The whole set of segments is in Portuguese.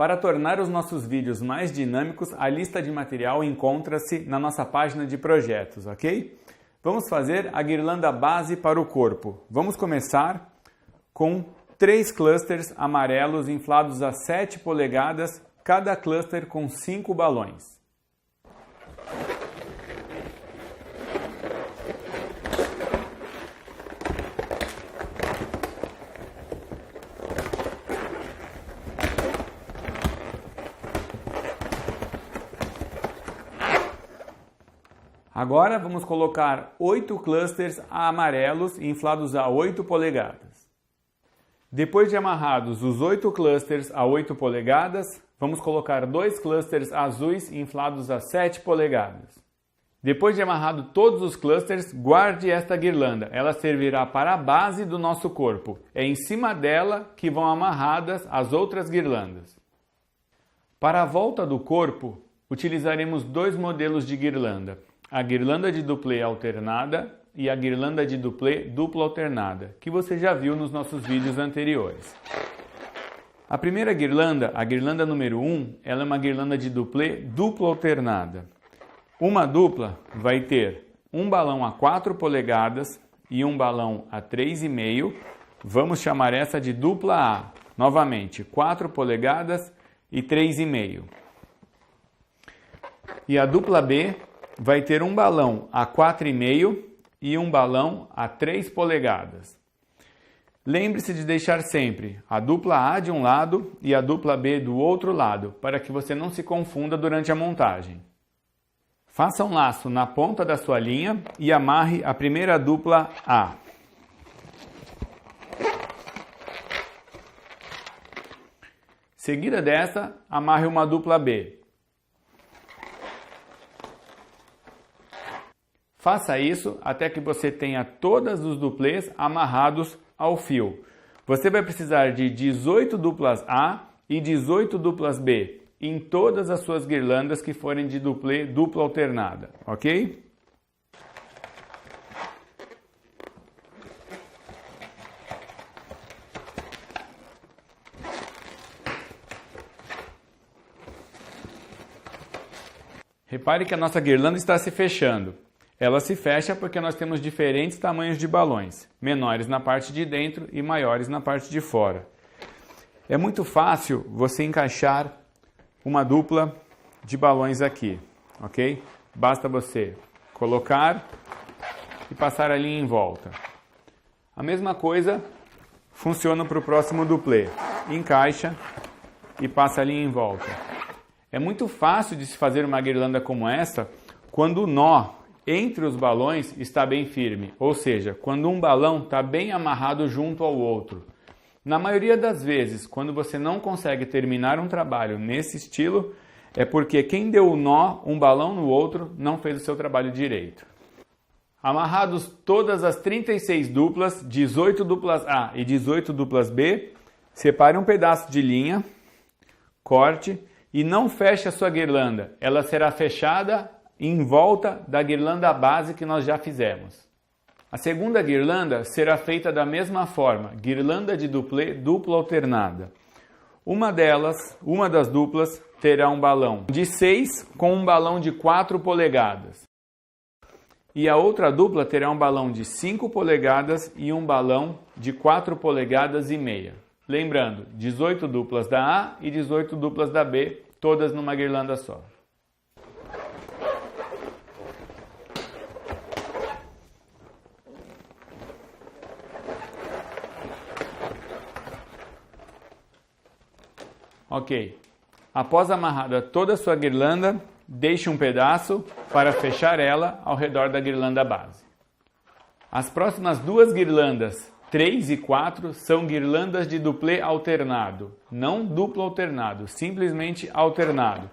Para tornar os nossos vídeos mais dinâmicos, a lista de material encontra-se na nossa página de projetos, ok? Vamos fazer a guirlanda base para o corpo. Vamos começar com 3 clusters amarelos inflados a 7 polegadas, cada cluster com 5 balões. Agora vamos colocar 8 clusters amarelos inflados a 8 polegadas. Depois de amarrados os 8 clusters a 8 polegadas, vamos colocar 2 clusters azuis inflados a 7 polegadas. Depois de amarrado todos os clusters, guarde esta guirlanda. Ela servirá para a base do nosso corpo. É em cima dela que vão amarradas as outras guirlandas. Para a volta do corpo, utilizaremos 2 modelos de guirlanda. A guirlanda de duplê alternada e a guirlanda de duplê dupla alternada, que você já viu nos nossos vídeos anteriores. A primeira guirlanda, a guirlanda número 1, ela é uma guirlanda de duplê dupla alternada. Uma dupla vai ter um balão a 4 polegadas e um balão a 3,5. Vamos chamar essa de dupla A. Novamente, 4 polegadas e 3,5. E a dupla B vai ter um balão a 4,5 e um balão a 3 polegadas. Lembre-se de deixar sempre a dupla A de um lado e a dupla B do outro lado, para que você não se confunda durante a montagem. Faça um laço na ponta da sua linha e amarre a primeira dupla A. Seguida dessa, amarre uma dupla B. Faça isso até que você tenha todos os duplês amarrados ao fio. Você vai precisar de 18 duplas A e 18 duplas B em todas as suas guirlandas que forem de duplê dupla alternada, ok? Repare que a nossa guirlanda está se fechando. Ela se fecha porque nós temos diferentes tamanhos de balões, menores na parte de dentro e maiores na parte de fora. É muito fácil você encaixar uma dupla de balões aqui, ok? Basta você colocar e passar a linha em volta. A mesma coisa funciona para o próximo duplê. Encaixa e passa a linha em volta. É muito fácil de se fazer uma guirlanda como essa quando o nó entre os balões está bem firme, ou seja, quando um balão está bem amarrado junto ao outro. Na maioria das vezes, quando você não consegue terminar um trabalho nesse estilo, é porque quem deu o nó, um balão no outro, não fez o seu trabalho direito. Amarrados todas as 36 duplas, 18 duplas A e 18 duplas B, separe um pedaço de linha, corte e não feche a sua guirlanda. Ela será fechada em volta da guirlanda base que nós já fizemos. A segunda guirlanda será feita da mesma forma, guirlanda de duplê dupla alternada. Uma das duplas terá um balão de 6 com um balão de 4 polegadas. E a outra dupla terá um balão de 5 polegadas e um balão de 4 polegadas e meia. Lembrando, 18 duplas da A e 18 duplas da B, todas numa guirlanda só. Ok, após amarrada toda a sua guirlanda, deixe um pedaço para fechar ela ao redor da guirlanda base. As próximas 2 guirlandas, 3 e 4, são guirlandas de duplê alternado, não duplo alternado, simplesmente alternado.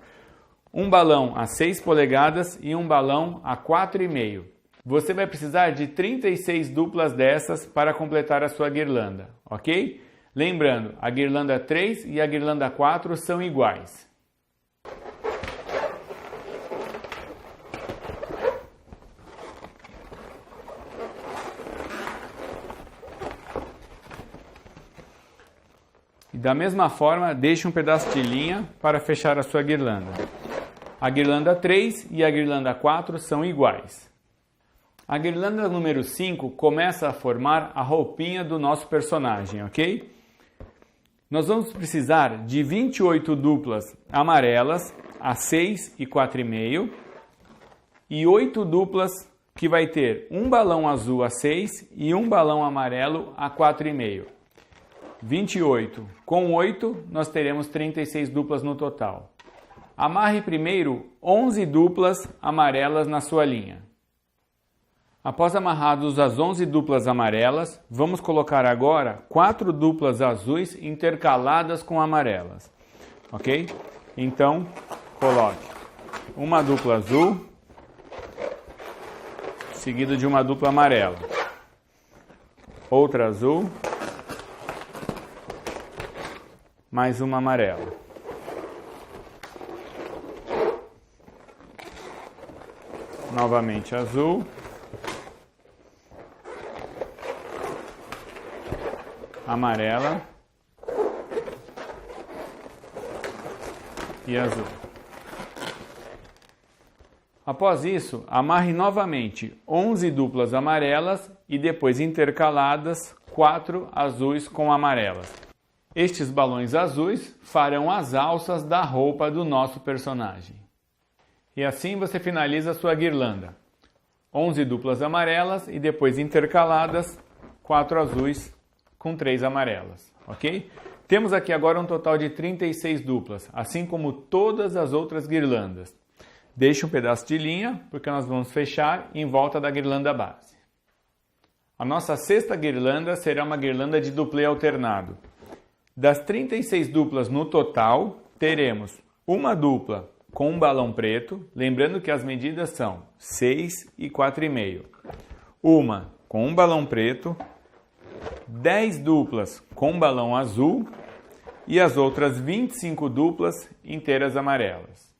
Um balão a 6 polegadas e um balão a 4,5. Você vai precisar de 36 duplas dessas para completar a sua guirlanda, ok? Lembrando, a guirlanda 3 e a guirlanda 4 são iguais. E da mesma forma, deixe um pedaço de linha para fechar a sua guirlanda. A guirlanda 3 e a guirlanda 4 são iguais. A guirlanda número 5 começa a formar a roupinha do nosso personagem, ok? Nós vamos precisar de 28 duplas amarelas a 6 e 4,5 e 8 duplas que vai ter um balão azul a 6 e um balão amarelo a 4,5. 28 com 8, nós teremos 36 duplas no total. Amarre primeiro 11 duplas amarelas na sua linha. Após amarrados as 11 duplas amarelas, vamos colocar agora 4 duplas azuis intercaladas com amarelas. Ok? Então, coloque uma dupla azul, seguido de uma dupla amarela. Outra azul, mais uma amarela. Novamente azul. Amarela. E azul. Após isso, amarre novamente 11 duplas amarelas e depois intercaladas 4 azuis com amarelas. Estes balões azuis farão as alças da roupa do nosso personagem. E assim você finaliza a sua guirlanda. 11 duplas amarelas e depois intercaladas 4 azuis com 3 amarelas, ok? Temos aqui agora um total de 36 duplas, assim como todas as outras guirlandas. Deixe um pedaço de linha, porque nós vamos fechar em volta da guirlanda base. A nossa sexta guirlanda será uma guirlanda de duplê alternado. Das 36 duplas no total, teremos uma dupla com um balão preto, lembrando que as medidas são 6 e 4,5. Uma com um balão preto, 10 duplas com um balão azul e as outras 25 duplas inteiras amarelas.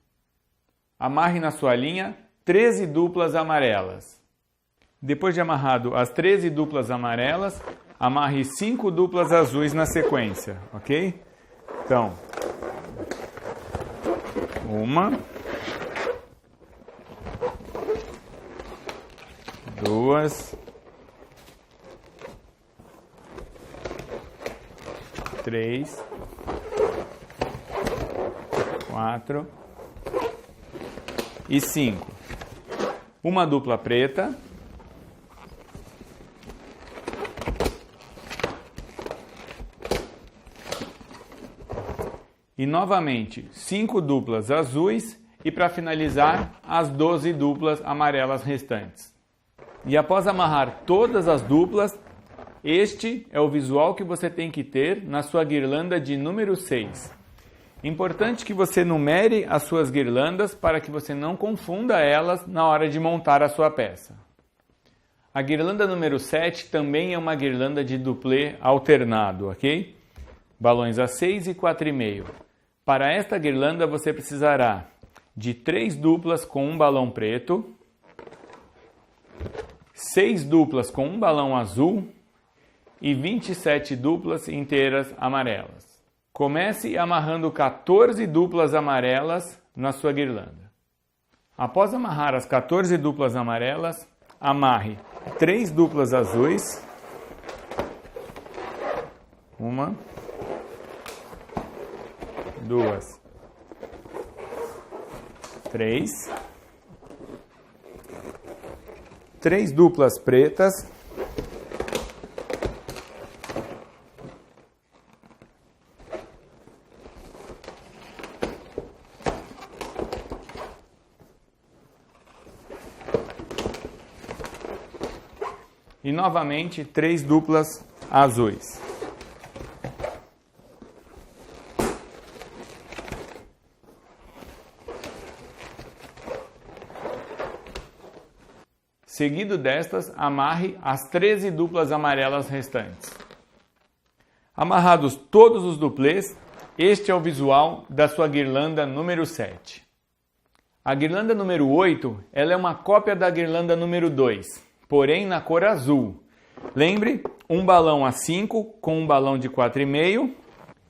Amarre na sua linha 13 duplas amarelas. Depois de amarrado as 13 duplas amarelas, amarre 5 duplas azuis na sequência, ok? Então, uma, duas, três, quatro e 5. Uma dupla preta. E novamente 5 duplas azuis e para finalizar as 12 duplas amarelas restantes. E após amarrar todas as duplas, este é o visual que você tem que ter na sua guirlanda de número 6. Importante que você numere as suas guirlandas para que você não confunda elas na hora de montar a sua peça. A guirlanda número 7 também é uma guirlanda de duplê alternado, ok? Balões a 6 e 4,5. Para esta guirlanda você precisará de 3 duplas com um balão preto, 6 duplas com um balão azul e 27 duplas inteiras amarelas. Comece amarrando 14 duplas amarelas na sua guirlanda. Após amarrar as 14 duplas amarelas, amarre 3 duplas azuis, uma, duas, três, 3 duplas pretas, e novamente 3 duplas azuis. Seguido destas, amarre as 13 duplas amarelas restantes. Amarrados todos os duplês, este é o visual da sua guirlanda número 7. A guirlanda número 8, ela é uma cópia da guirlanda número 2, porém na cor azul. Lembre, um balão a 5 com um balão de 4,5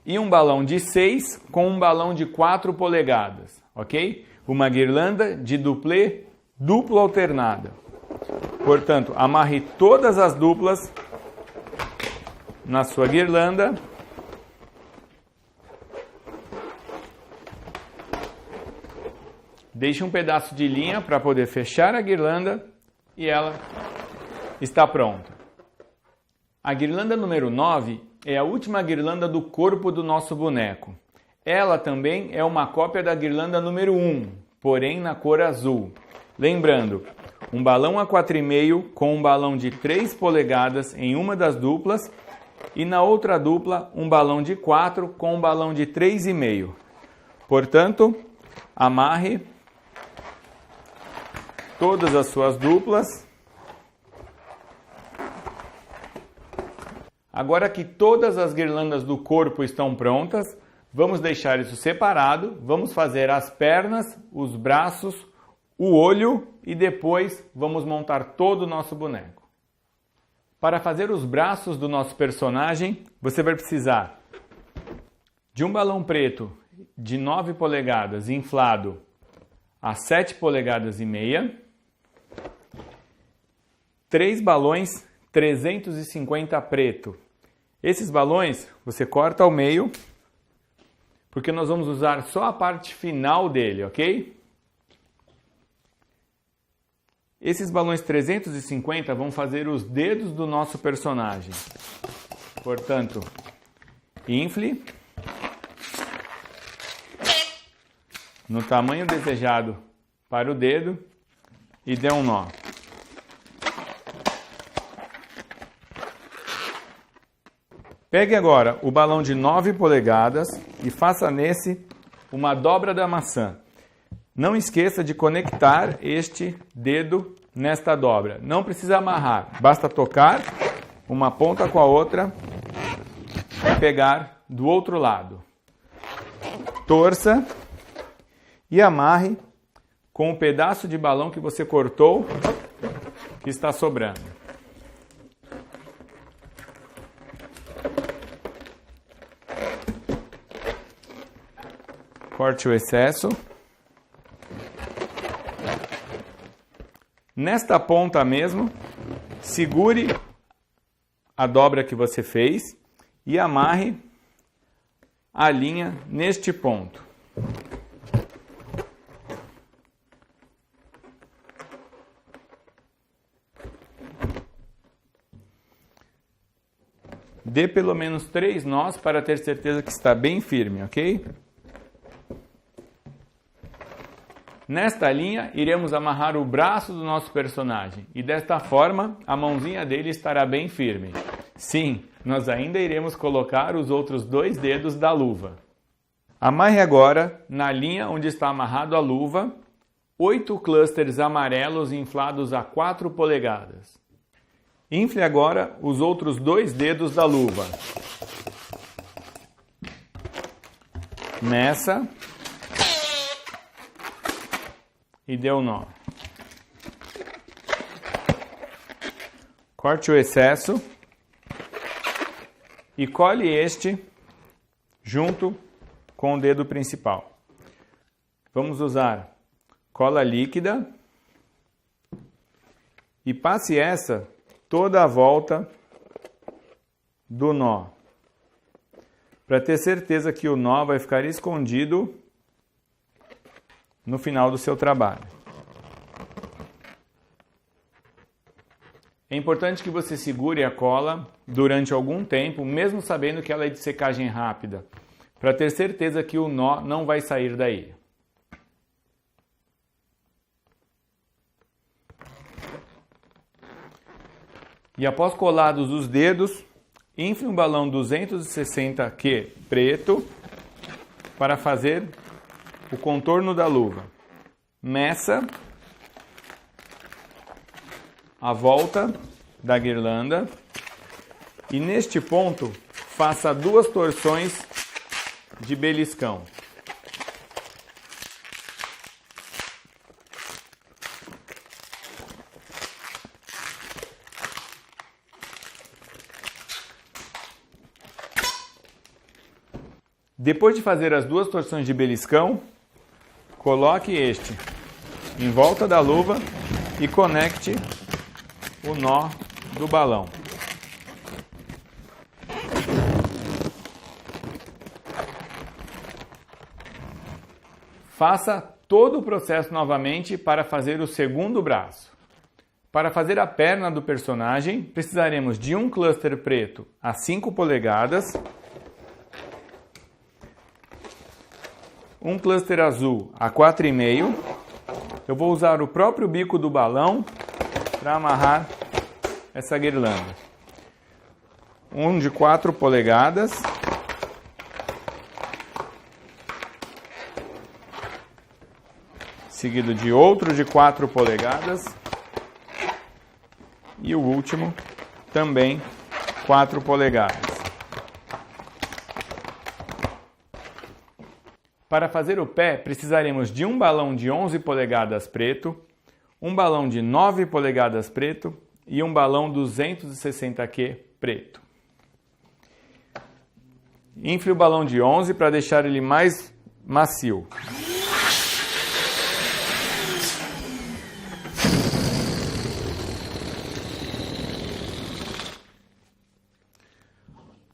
e um balão de 6 com um balão de 4 polegadas, ok? Uma guirlanda de duplê duplo alternada. Portanto, amarre todas as duplas na sua guirlanda. Deixe um pedaço de linha para poder fechar a guirlanda e ela está pronta. A guirlanda número 9 é a última guirlanda do corpo do nosso boneco. Ela também é uma cópia da guirlanda número 1, porém na cor azul. Lembrando, um balão a 4,5 com um balão de 3 polegadas em uma das duplas e na outra dupla um balão de 4 com um balão de 3,5. Portanto, amarre todas as suas duplas. Agora que todas as guirlandas do corpo estão prontas, vamos deixar isso separado, vamos fazer as pernas, os braços, o olho e depois vamos montar todo o nosso boneco. Para fazer os braços do nosso personagem, você vai precisar de um balão preto de 9 polegadas inflado a 7 polegadas e meia, 3 balões 350 preto. Esses balões você corta ao meio, porque nós vamos usar só a parte final dele, ok? Esses balões 350 vão fazer os dedos do nosso personagem. Portanto, infle no tamanho desejado para o dedo e dê um nó. Pegue agora o balão de 9 polegadas e faça nesse uma dobra da maçã. Não esqueça de conectar este dedo nesta dobra. Não precisa amarrar, basta tocar uma ponta com a outra e pegar do outro lado. Torça e amarre com o pedaço de balão que você cortou, que está sobrando. Corte o excesso. Nesta ponta mesmo, segure a dobra que você fez e amarre a linha neste ponto. Dê pelo menos 3 nós para ter certeza que está bem firme, ok? Nesta linha, iremos amarrar o braço do nosso personagem e desta forma, a mãozinha dele estará bem firme. Sim, nós ainda iremos colocar os outros 2 dedos da luva. Amarre agora, na linha onde está amarrado a luva, 8 clusters amarelos inflados a 4 polegadas. Infle agora os outros 2 dedos da luva. Nessa. E dê um nó. Corte o excesso e cole este junto com o dedo principal. Vamos usar cola líquida e passe essa toda a volta do nó, para ter certeza que o nó vai ficar escondido no final do seu trabalho. É importante que você segure a cola durante algum tempo, mesmo sabendo que ela é de secagem rápida, para ter certeza que o nó não vai sair daí. E após colados os dedos, infle um balão 260Q preto para fazer o contorno da luva. Meça a volta da guirlanda e neste ponto faça 2 torções de beliscão. Depois de fazer as duas torções de beliscão, coloque este em volta da luva e conecte o nó do balão. Faça todo o processo novamente para fazer o segundo braço. Para fazer a perna do personagem, precisaremos de um cluster preto a 5 polegadas, um cluster azul a 4,5. Eu vou usar o próprio bico do balão para amarrar essa guirlanda. Um de 4 polegadas. Seguido de outro de 4 polegadas. E o último também 4 polegadas. Para fazer o pé, precisaremos de um balão de 11 polegadas preto, um balão de 9 polegadas preto e um balão 260Q preto. Infle o balão de 11 para deixar ele mais macio.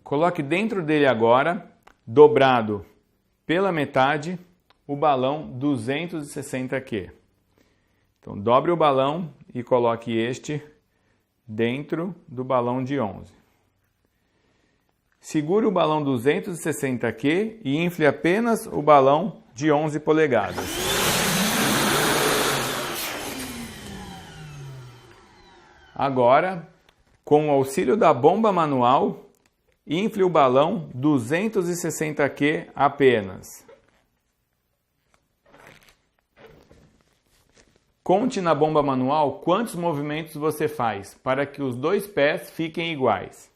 Coloque dentro dele agora, dobrado pela metade, o balão 260Q. Então, dobre o balão e coloque este dentro do balão de 11. Segure o balão 260Q e infle apenas o balão de 11 polegadas. Agora, com o auxílio da bomba manual, infle o balão 260Q apenas. Conte na bomba manual quantos movimentos você faz para que os dois pés fiquem iguais.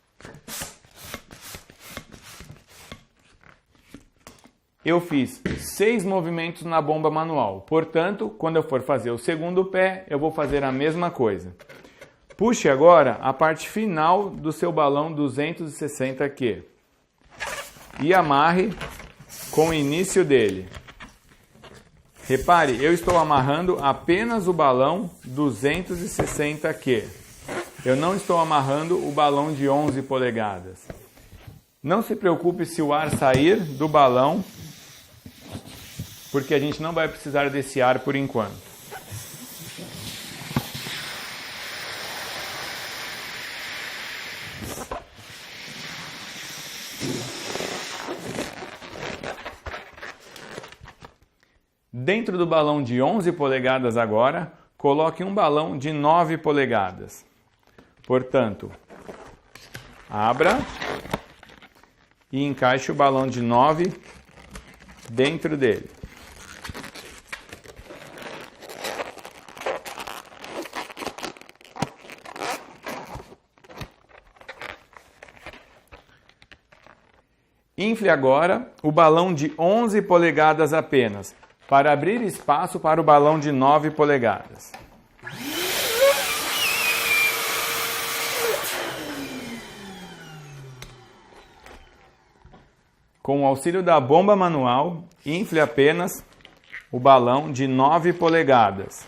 Eu fiz 6 movimentos na bomba manual, portanto, quando eu for fazer o segundo pé, eu vou fazer a mesma coisa. Puxe agora a parte final do seu balão 260Q e amarre com o início dele. Repare, eu estou amarrando apenas o balão 260Q. Eu não estou amarrando o balão de 11 polegadas. Não se preocupe se o ar sair do balão, porque a gente não vai precisar desse ar por enquanto. Dentro do balão de 11 polegadas agora, coloque um balão de 9 polegadas. Portanto, abra e encaixe o balão de 9 dentro dele. Infle agora o balão de 11 polegadas apenas, para abrir espaço para o balão de 9 polegadas. Com o auxílio da bomba manual, infle apenas o balão de 9 polegadas.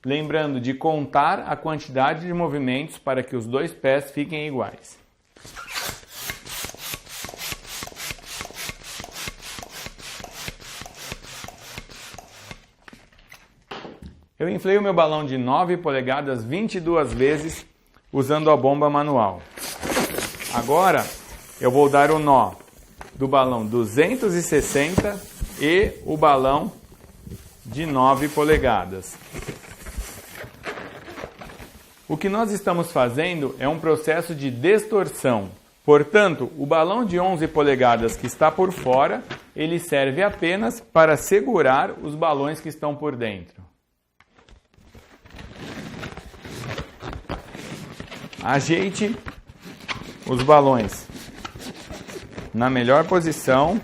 Lembrando de contar a quantidade de movimentos para que os dois pés fiquem iguais. Eu inflei o meu balão de 9 polegadas 22 vezes usando a bomba manual. Agora eu vou dar o nó do balão 260 e o balão de 9 polegadas. O que nós estamos fazendo é um processo de distorção. Portanto, o balão de 11 polegadas que está por fora, ele serve apenas para segurar os balões que estão por dentro. Ajeite os balões na melhor posição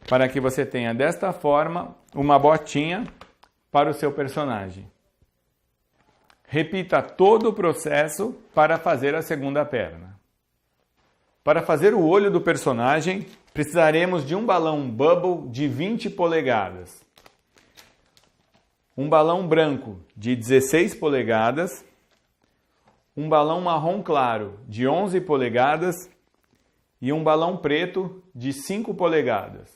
para que você tenha desta forma uma botinha para o seu personagem. Repita todo o processo para fazer a segunda perna. Para fazer o olho do personagem, precisaremos de um balão bubble de 20 polegadas, um balão branco de 16 polegadas, um balão marrom claro de 11 polegadas e um balão preto de 5 polegadas.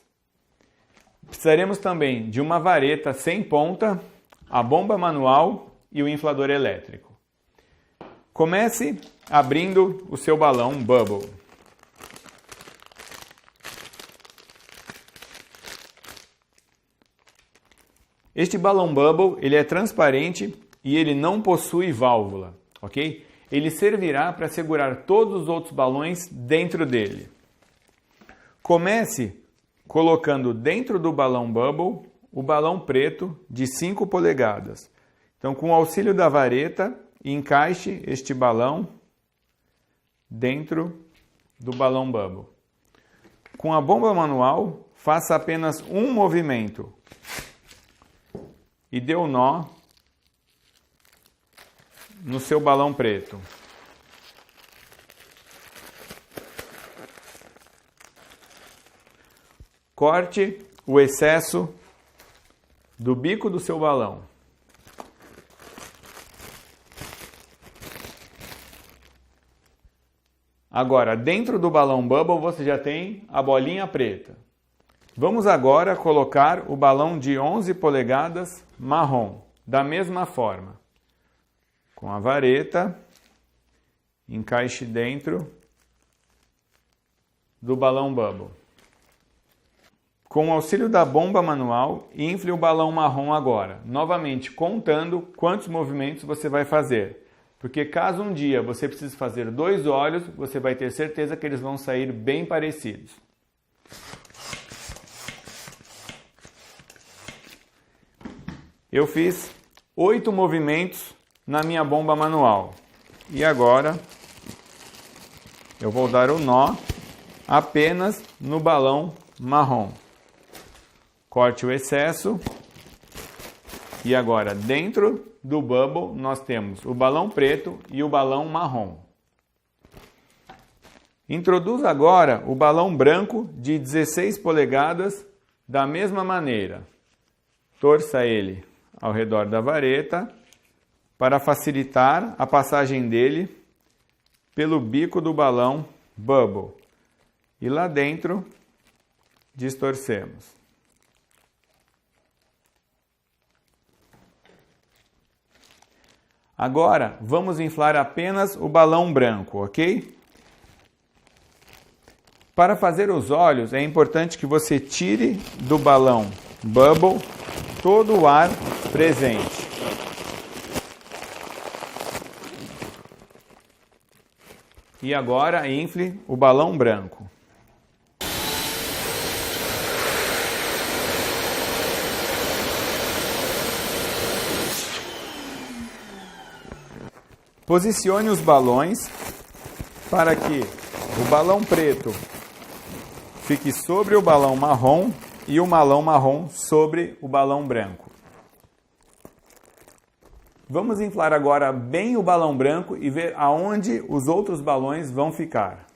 Precisaremos também de uma vareta sem ponta, a bomba manual e o inflador elétrico. Comece abrindo o seu balão bubble. Este balão bubble ele é transparente e ele não possui válvula, ok? Ele servirá para segurar todos os outros balões dentro dele. Comece colocando dentro do balão bubble o balão preto de 5 polegadas. Então, com o auxílio da vareta, encaixe este balão dentro do balão bubble. Com a bomba manual, faça apenas um movimento e dê o nó no seu balão preto. Corte o excesso do bico do seu balão. Agora, dentro do balão bubble você já tem a bolinha preta. Vamos agora colocar o balão de 11 polegadas marrom, da mesma forma. Com a vareta, encaixe dentro do balão bubble. Com o auxílio da bomba manual, infle o balão marrom agora, novamente contando quantos movimentos você vai fazer. Porque caso um dia você precise fazer 2 olhos, você vai ter certeza que eles vão sair bem parecidos. Eu fiz 8 movimentos na minha bomba manual. E agora eu vou dar o nó apenas no balão marrom. Corte o excesso. E agora dentro do bubble nós temos o balão preto e o balão marrom. Introduza agora o balão branco de 16 polegadas da mesma maneira. Torça ele ao redor da vareta para facilitar a passagem dele pelo bico do balão bubble. E lá dentro distorcemos. Agora vamos inflar apenas o balão branco, ok? Para fazer os olhos é importante que você tire do balão bubble todo o ar presente. E agora infle o balão branco. Posicione os balões para que o balão preto fique sobre o balão marrom e o balão marrom sobre o balão branco. Vamos inflar agora bem o balão branco e ver aonde os outros balões vão ficar.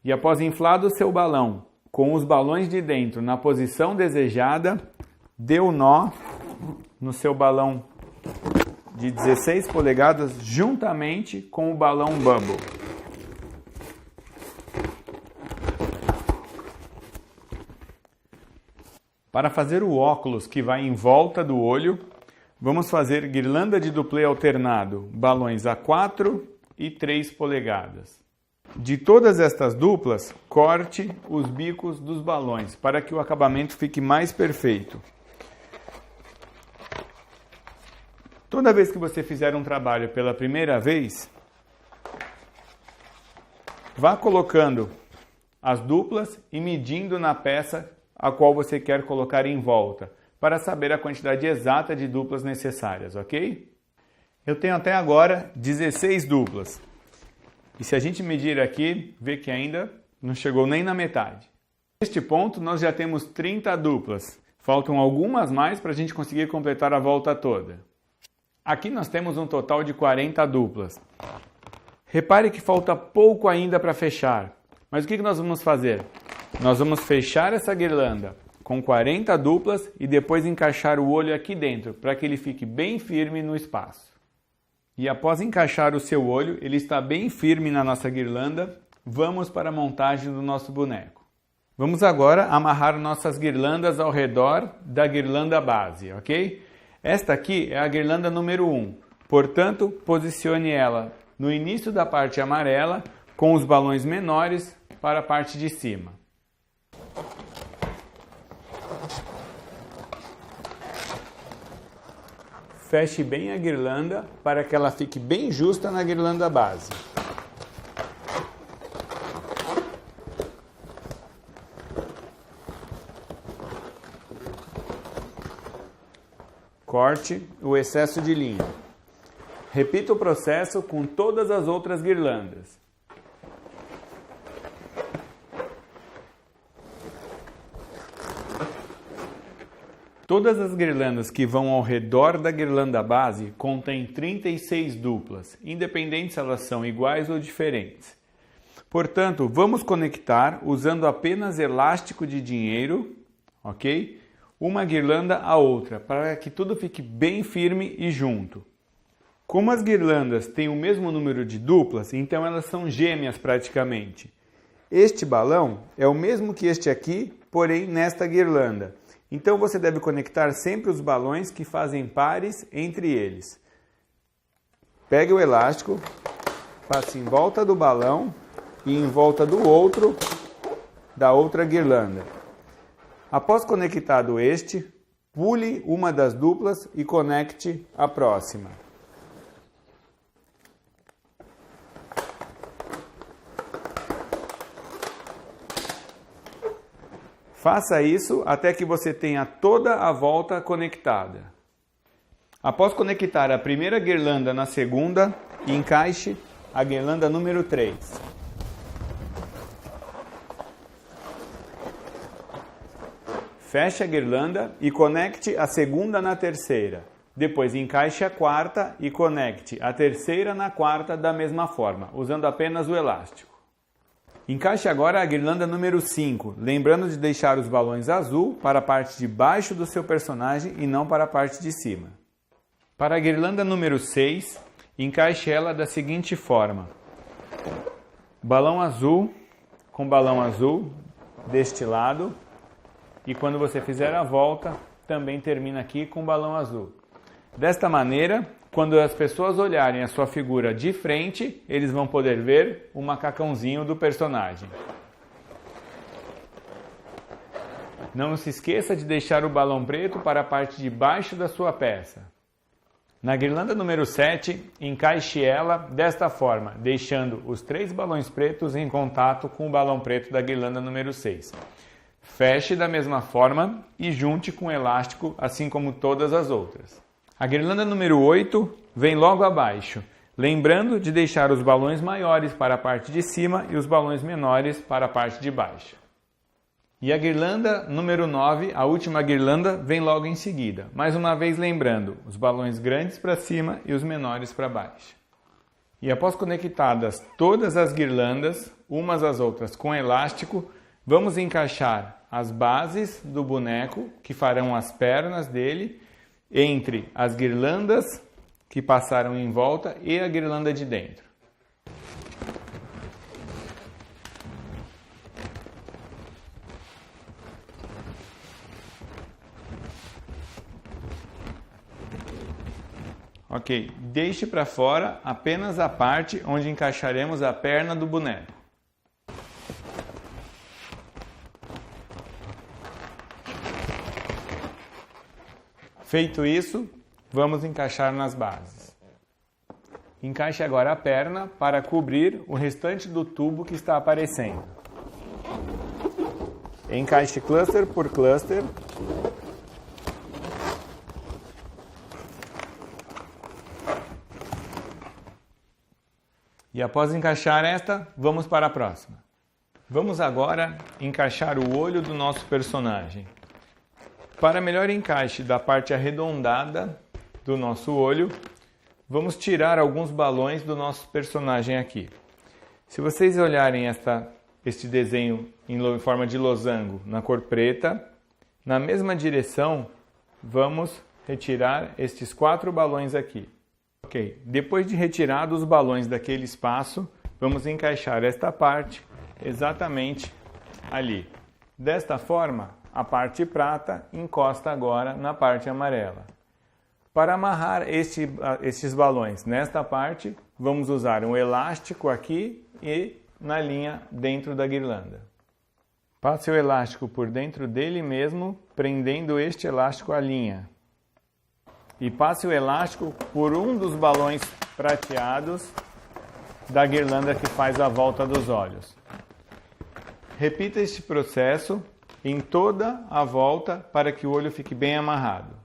E após inflado o seu balão com os balões de dentro na posição desejada, dê o nó no seu balão de 16 polegadas juntamente com o balão bubble. Para fazer o óculos que vai em volta do olho, vamos fazer guirlanda de duplê alternado, balões a 4 e 3 polegadas. De todas estas duplas, corte os bicos dos balões para que o acabamento fique mais perfeito. Toda vez que você fizer um trabalho pela primeira vez, Vá colocando as duplas e medindo na peça a qual você quer colocar em volta, para saber a quantidade exata de duplas necessárias, ok? Eu tenho até agora 16 duplas. E se a gente medir aqui, vê que ainda não chegou nem na metade. Neste ponto, nós já temos 30 duplas. Faltam algumas mais para a gente conseguir completar a volta toda. Aqui nós temos um total de 40 duplas. Repare que falta pouco ainda para fechar. Mas o que nós vamos fazer? Nós vamos fechar essa guirlanda com 40 duplas e depois encaixar o olho aqui dentro, para que ele fique bem firme no espaço. E após encaixar o seu olho, ele está bem firme na nossa guirlanda, vamos para a montagem do nosso boneco. Vamos agora amarrar nossas guirlandas ao redor da guirlanda base, ok? Esta aqui é a guirlanda número 1, portanto, posicione ela no início da parte amarela, com os balões menores para a parte de cima. Feche bem a guirlanda para que ela fique bem justa na guirlanda base. Corte o excesso de linha. Repita o processo com todas as outras guirlandas. Todas as guirlandas que vão ao redor da guirlanda base contêm 36 duplas, independente se elas são iguais ou diferentes. Portanto, vamos conectar usando apenas elástico de dinheiro, ok? Uma guirlanda à outra, para que tudo fique bem firme e junto. Como as guirlandas têm o mesmo número de duplas, então elas são gêmeas praticamente. Este balão é o mesmo que este aqui, porém nesta guirlanda. Então você deve conectar sempre os balões que fazem pares entre eles. Pegue o elástico, passe em volta do balão e em volta do outro, da outra guirlanda. Após conectado este, pule uma das duplas e conecte a próxima. Faça isso até que você tenha toda a volta conectada. Após conectar a primeira guirlanda na segunda, encaixe a guirlanda número 3. Feche a guirlanda e conecte a segunda na terceira. Depois encaixe a quarta e conecte a terceira na quarta da mesma forma, usando apenas o elástico. Encaixe agora a guirlanda número 5, lembrando de deixar os balões azul para a parte de baixo do seu personagem e não para a parte de cima. Para a guirlanda número 6, encaixe ela da seguinte forma. Balão azul com balão azul deste lado e quando você fizer a volta, também termina aqui com balão azul. Desta maneira, quando as pessoas olharem a sua figura de frente, eles vão poder ver o macacãozinho do personagem. Não se esqueça de deixar o balão preto para a parte de baixo da sua peça. Na guirlanda número 7, encaixe ela desta forma, deixando os 3 balões pretos em contato com o balão preto da guirlanda número 6. Feche da mesma forma e junte com elástico, assim como todas as outras. A guirlanda número 8 vem logo abaixo, lembrando de deixar os balões maiores para a parte de cima e os balões menores para a parte de baixo. E a guirlanda número 9, a última guirlanda, vem logo em seguida. Mais uma vez lembrando, os balões grandes para cima e os menores para baixo. E após conectadas todas as guirlandas, umas às outras com elástico, vamos encaixar as bases do boneco, que farão as pernas dele, entre as guirlandas que passaram em volta e a guirlanda de dentro. Ok, deixe para fora apenas a parte onde encaixaremos a perna do boneco. Feito isso, vamos encaixar nas bases. Encaixe agora a perna para cobrir o restante do tubo que está aparecendo. Encaixe cluster por cluster. E após encaixar esta, vamos para a próxima. Vamos agora encaixar o olho do nosso personagem. Para melhor encaixe da parte arredondada do nosso olho, vamos tirar alguns balões do nosso personagem aqui. Se vocês olharem este desenho em forma de losango na cor preta, na mesma direção, vamos retirar estes 4 balões aqui. Ok, depois de retirados os balões daquele espaço, vamos encaixar esta parte exatamente ali. Desta forma, a parte prata encosta agora na parte amarela. Para amarrar estes balões nesta parte, vamos usar um elástico aqui e na linha dentro da guirlanda. Passe o elástico por dentro dele mesmo, prendendo este elástico à linha. E passe o elástico por um dos balões prateados da guirlanda que faz a volta dos olhos. Repita este processo em toda a volta para que o olho fique bem amarrado.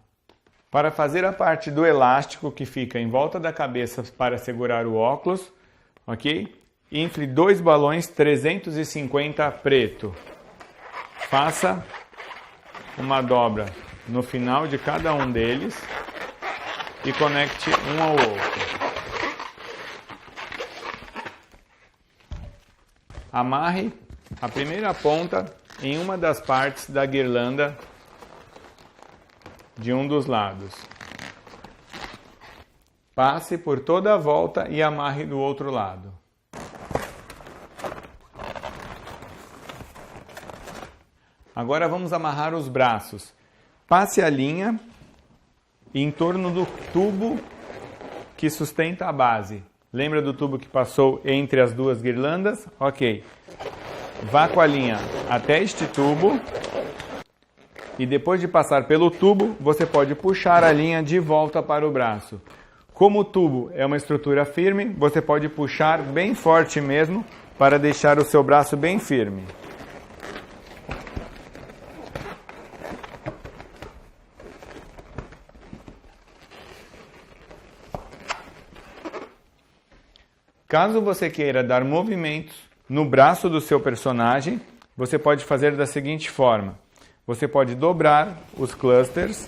Para fazer a parte do elástico que fica em volta da cabeça para segurar o óculos, ok? Infle 2 balões 350 preto. Faça uma dobra no final de cada um deles e conecte um ao outro. Amarre a primeira ponta em uma das partes da guirlanda de um dos lados. Passe por toda a volta e amarre do outro lado. Agora vamos amarrar os braços. Passe a linha em torno do tubo que sustenta a base. Lembra do tubo que passou entre as duas guirlandas? Ok. Vá com a linha até este tubo e depois de passar pelo tubo, você pode puxar a linha de volta para o braço. Como o tubo é uma estrutura firme, você pode puxar bem forte mesmo para deixar o seu braço bem firme. Caso você queira dar movimentos no braço do seu personagem, você pode fazer da seguinte forma. Você pode dobrar os clusters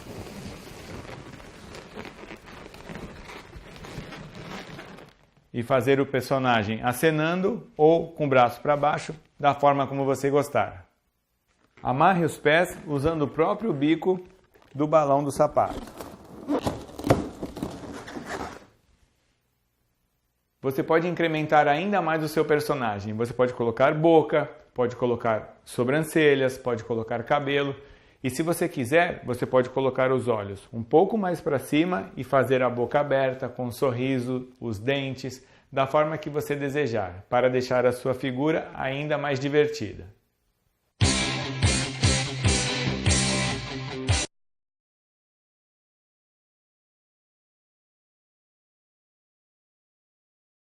e fazer o personagem acenando ou com o braço para baixo, da forma como você gostar. Amarre os pés usando o próprio bico do balão do sapato. Você pode incrementar ainda mais o seu personagem. Você pode colocar boca, pode colocar sobrancelhas, pode colocar cabelo. E se você quiser, você pode colocar os olhos um pouco mais para cima e fazer a boca aberta, com um sorriso, os dentes, da forma que você desejar, para deixar a sua figura ainda mais divertida.